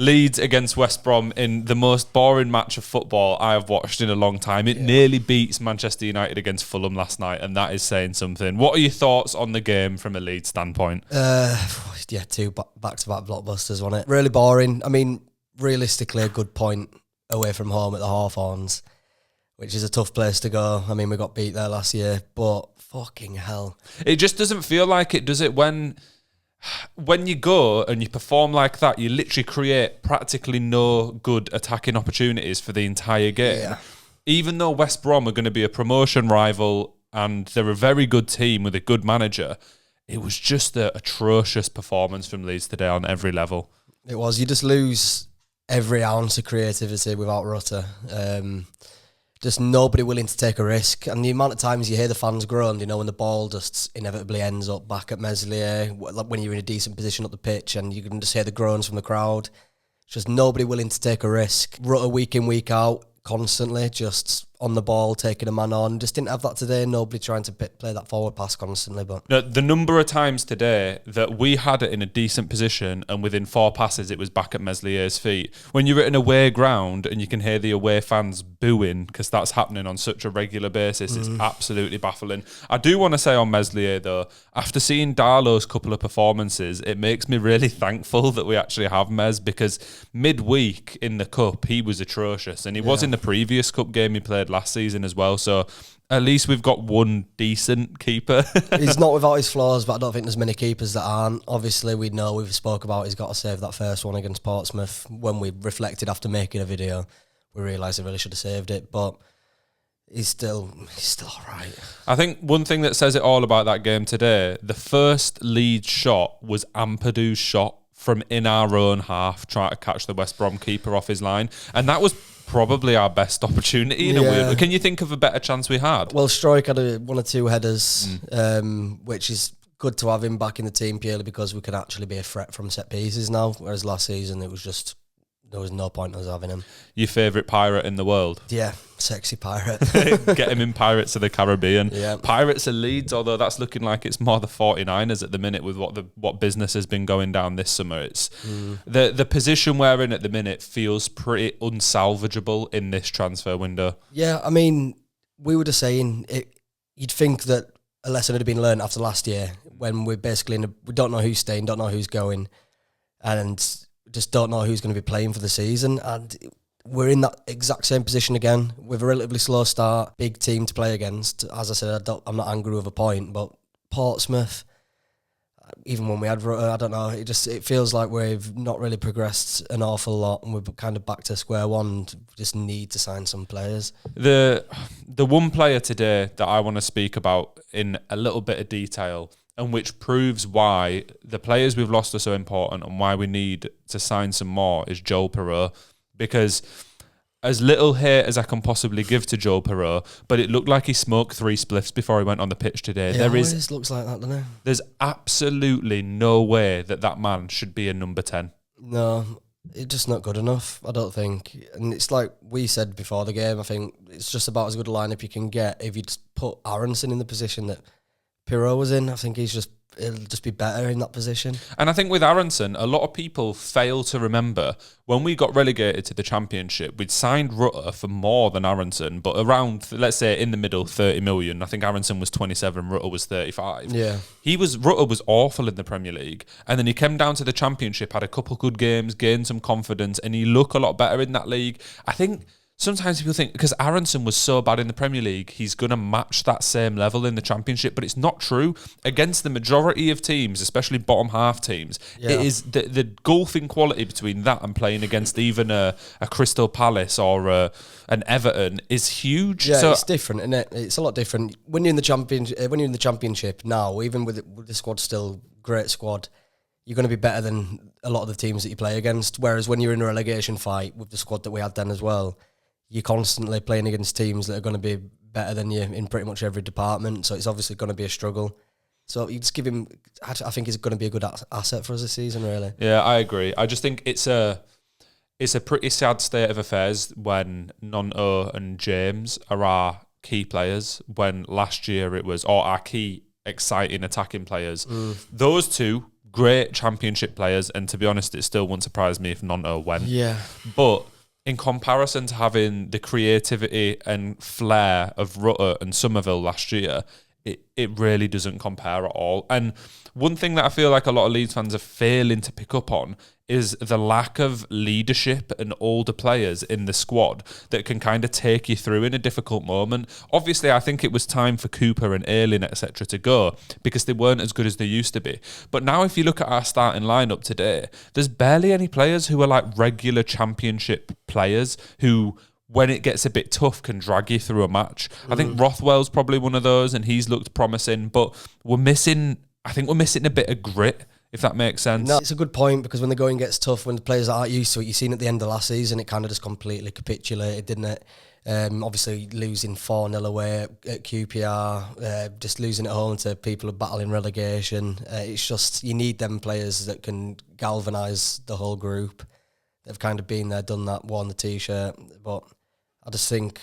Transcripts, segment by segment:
Leeds against West Brom in the most boring match of football I have watched in a long time. It nearly beats Manchester United against Fulham last night, and that is saying something. What are your thoughts on the game from a Leeds standpoint? Two back-to-back blockbusters, wasn't it? Really boring. I mean, realistically, a good point away from home at the Hawthorns, which is a tough place to go. I mean, we got beat there last year, but fucking hell. It just doesn't feel like it, does it? When you go and you perform like that, you literally create practically no good attacking opportunities for the entire game. Yeah. Even though West Brom are going to be a promotion rival and they're a very good team with a good manager, it was just an atrocious performance from Leeds today on every level. It was. You just lose every ounce of creativity without Rutter. Just nobody willing to take a risk. And the amount of times you hear the fans groan, when the ball just inevitably ends up back at Meslier, when you're in a decent position up the pitch, and you can just hear the groans from the crowd. It's just nobody willing to take a risk. Rutter week in, week out, constantly, just on the ball, taking a man on. Just didn't have that today. Nobody trying to play that forward pass constantly. But the number of times today that we had it in a decent position and within 4 passes it was back at Meslier's feet. When you're at an away ground and you can hear the away fans booing because that's happening on such a regular basis, it's absolutely baffling. I do want to say on Meslier though, after seeing Darlow's couple of performances, it makes me really thankful that we actually have Mes, because midweek in the Cup he was atrocious, and he was in the previous Cup game he played last season as well, so at least we've got one decent keeper. He's not without his flaws, but I don't think there's many keepers that aren't. Obviously, we've spoke about he's got to save that first one against Portsmouth. When we reflected after making a video, we realised he really should have saved it, but he's still all right. I think one thing that says it all about that game today, the first Leeds shot was Ampadu's shot from in our own half, trying to catch the West Brom keeper off his line, and that was probably our best opportunity in a weird way. Can you think of a better chance we had? Well, Stroik had one or two headers, which is good to have him back in the team purely because we can actually be a threat from set pieces now, whereas last season it was just, there was no point in us having him. Your favourite pirate in the world? Yeah, sexy pirate. Get him in Pirates of the Caribbean. Yeah. Pirates of Leeds, although that's looking like it's more the 49ers at the minute with what business has been going down this summer. It's the position we're in at the minute feels pretty unsalvageable in this transfer window. Yeah, I mean, we were just saying, you'd think that a lesson had been learned after last year when we're basically we don't know who's staying, don't know who's going, and just don't know who's going to be playing for the season, and we're in that exact same position again with a relatively slow start, big team to play against. As I said, I'm not angry with a point, but Portsmouth, even when we had, I don't know, it feels like we've not really progressed an awful lot, and we're kind of back to square one and just need to sign some players. The one player today that I want to speak about in a little bit of detail, and which proves why the players we've lost are so important and why we need to sign some more, is Joel Perreault. Because as little hate as I can possibly give to Joel Perreault, but it looked like he smoked 3 spliffs before he went on the pitch today. It always looks like that, doesn't it? There's absolutely no way that man should be a number 10. No, it's just not good enough, I don't think. And it's like we said before the game, I think it's just about as good a lineup you can get. If you just put Aronson in the position that Perreault was in, I think it'll just be better in that position. And I think with Aronson, a lot of people fail to remember when we got relegated to the Championship, we'd signed Rutter for more than Aronson, but around, let's say, in the middle, 30 million. I think Aronson was 27, Rutter was 35. Yeah. Rutter was awful in the Premier League, and then he came down to the Championship, had a couple good games, gained some confidence, and he looked a lot better in that league. I think sometimes people think because Aronson was so bad in the Premier League, he's going to match that same level in the Championship, but it's not true. Against the majority of teams, especially bottom half teams, it is the gulfing quality between that and playing against even a Crystal Palace or an Everton is huge. Yeah, so it's different, isn't it? It's a lot different when you're in the Championship now. Even with the squad still great squad, you're going to be better than a lot of the teams that you play against. Whereas when you're in a relegation fight with the squad that we had then as well, you're constantly playing against teams that are going to be better than you in pretty much every department. So it's obviously going to be a struggle. So you just give him, I think he's going to be a good asset for us this season, really. Yeah, I agree. I just think it's a pretty sad state of affairs when Nonto and James are our key players, when last year it was our key exciting attacking players. Those two great championship players, and to be honest, it still wouldn't surprise me if Nonto went. Yeah. But in comparison to having the creativity and flair of Rutter and Somerville last year, it really doesn't compare at all. And one thing that I feel like a lot of Leeds fans are failing to pick up on is the lack of leadership and older players in the squad that can kind of take you through in a difficult moment. Obviously, I think it was time for Cooper and Ayling, etc. to go because they weren't as good as they used to be. But now if you look at our starting lineup today, there's barely any players who are like regular championship players who, when it gets a bit tough, can drag you through a match. I think Rothwell's probably one of those, and he's looked promising, but we're missing a bit of grit, if that makes sense. No, it's a good point, because when the going gets tough, when the players aren't used to it, you've seen at the end of last season, it kind of just completely capitulated, didn't it? Obviously losing 4-0 away at QPR, just losing at home to people who are battling relegation. It's just, you need them players that can galvanise the whole group. They've kind of been there, done that, worn the T-shirt, but I just think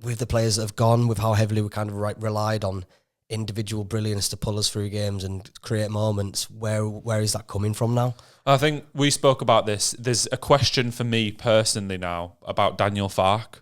with the players that have gone, with how heavily we kind of relied on individual brilliance to pull us through games and create moments, where is that coming from now? I think we spoke about this. There's a question for me personally now about Daniel Farke.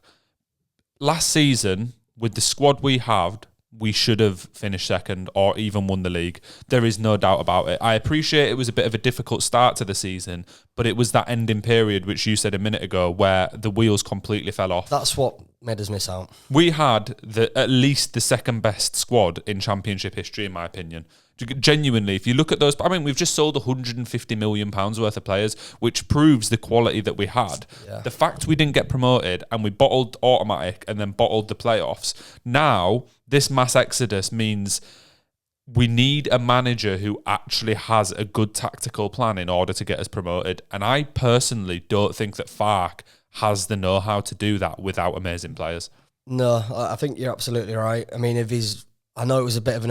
Last season, with the squad we had, we should have finished second or even won the league. There is no doubt about it. I appreciate it was a bit of a difficult start to the season, but it was that ending period, which you said a minute ago, where the wheels completely fell off. That's what made us miss out. We had at least the second best squad in Championship history, in my opinion. Genuinely, if you look at those, I mean, we've just sold £150 million worth of players, which proves the quality that we had. Yeah. The fact we didn't get promoted and we bottled automatic and then bottled the playoffs, now this mass exodus means we need a manager who actually has a good tactical plan in order to get us promoted. And I personally don't think that Farke has the know-how to do that without amazing players. No, I think you're absolutely right. I mean, I know it was a bit of an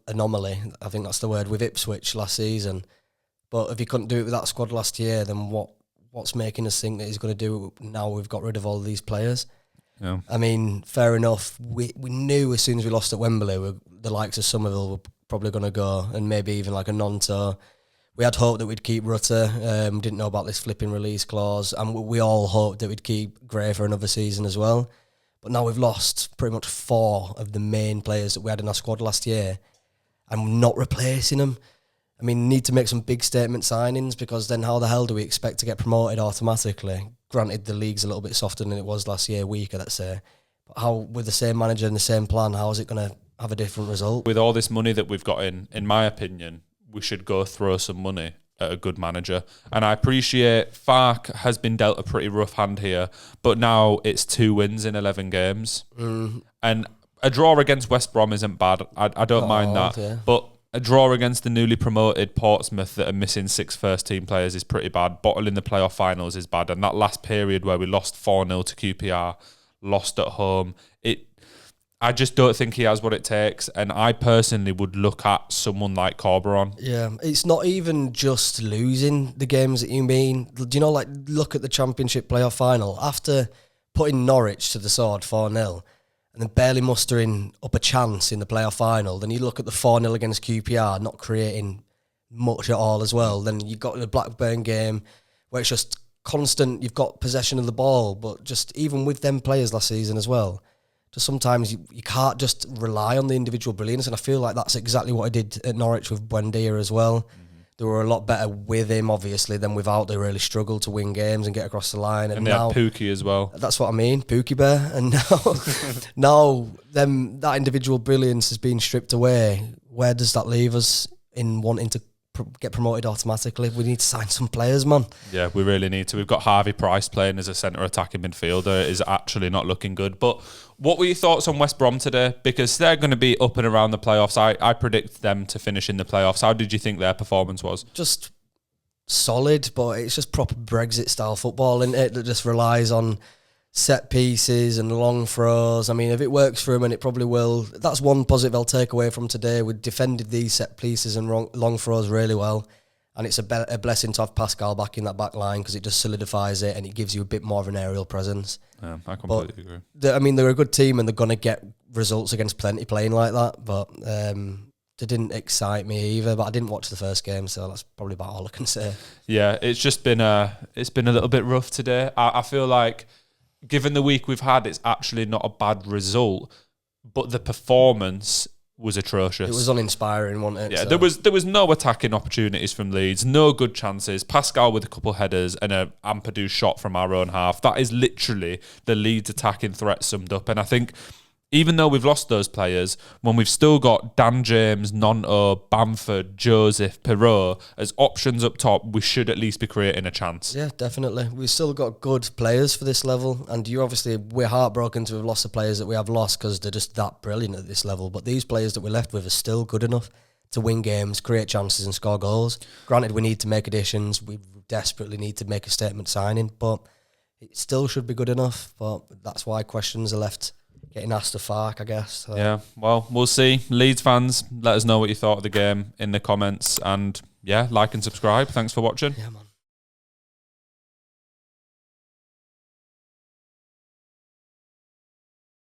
anomaly, I think that's the word, with Ipswich last season. But if he couldn't do it with that squad last year, then what's making us think that he's going to do it now we've got rid of all these players? Yeah. I mean, fair enough. We knew as soon as we lost at Wembley, the likes of Somerville were probably going to go, and maybe even like a Nonto. We had hoped that we'd keep Rutter. Didn't know about this flipping release clause, and we all hoped that we'd keep Gray for another season as well. But now we've lost pretty much 4 of the main players that we had in our squad last year, and we're not replacing them. I mean, need to make some big statement signings, because then how the hell do we expect to get promoted automatically? Granted, the league's a little bit softer than it was last year, weaker, let's say. But how, with the same manager and the same plan, how is it going to have a different result? With all this money that we've got in my opinion, we should go throw some money at a good manager. And I appreciate Farke has been dealt a pretty rough hand here, but now it's 2 wins in 11 games. And a draw against West Brom isn't bad. I don't mind that. Yeah. But a draw against the newly promoted Portsmouth that are missing 6 first-team players is pretty bad. Bottling the playoff finals is bad. And that last period where we lost 4-0 to QPR, lost at home, I just don't think he has what it takes. And I personally would look at someone like Corberon. Yeah, it's not even just losing the games that you mean. Do you know, like, look at the Championship playoff final. After putting Norwich to the sword 4-0, and then barely mustering up a chance in the playoff final, then you look at the 4-0 against QPR, not creating much at all as well. Then you've got the Blackburn game, where it's just constant, you've got possession of the ball, but just even with them players last season as well, just sometimes you can't just rely on the individual brilliance, and I feel like that's exactly what I did at Norwich with Buendia as well. They were a lot better with him, obviously, than without. They really struggled to win games and get across the line. And they now, had Pookie as well. That's what I mean, Pookie Bear. And now that individual brilliance has been stripped away. Where does that leave us in wanting to get promoted automatically? We need to sign some players, man. Yeah, we really need to. We've got Harvey Price playing as a centre attacking midfielder. It is actually not looking good. But what were your thoughts on West Brom today? Because they're going to be up and around the playoffs. I predict them to finish in the playoffs. How did you think their performance was? Just solid, but it's just proper Brexit style football, isn't it? That just relies on set pieces and long throws. I mean, if it works for them, and it probably will, that's one positive I'll take away from today. We defended these set pieces and long throws really well, and it's a blessing to have Pascal back in that back line, because it just solidifies it and it gives you a bit more of an aerial presence. Yeah, I completely agree. I mean, they're a good team and they're going to get results against plenty playing like that, but didn't excite me either. But I didn't watch the first game, so that's probably about all I can say. Yeah, it's just been a little bit rough today. I feel like, given the week we've had, it's actually not a bad result, but the performance was atrocious. It was uninspiring, wasn't it? Yeah, So. there was no attacking opportunities from Leeds, no good chances. Pascal with a couple headers and a Ampadu shot from our own half. That is literally the Leeds attacking threat summed up. And I think, even though we've lost those players, when we've still got Dan James, Nonto, Bamford, Joseph, Perot as options up top, we should at least be creating a chance. Yeah, definitely. We've still got good players for this level, and we're heartbroken to have lost the players that we have lost because they're just that brilliant at this level. But these players that we're left with are still good enough to win games, create chances and score goals. Granted, we need to make additions. We desperately need to make a statement signing, but it still should be good enough. But that's why questions are left getting asked of Farke, I guess. So. Yeah, well, we'll see. Leeds fans, let us know what you thought of the game in the comments. And yeah, like and subscribe. Thanks for watching. Yeah, man.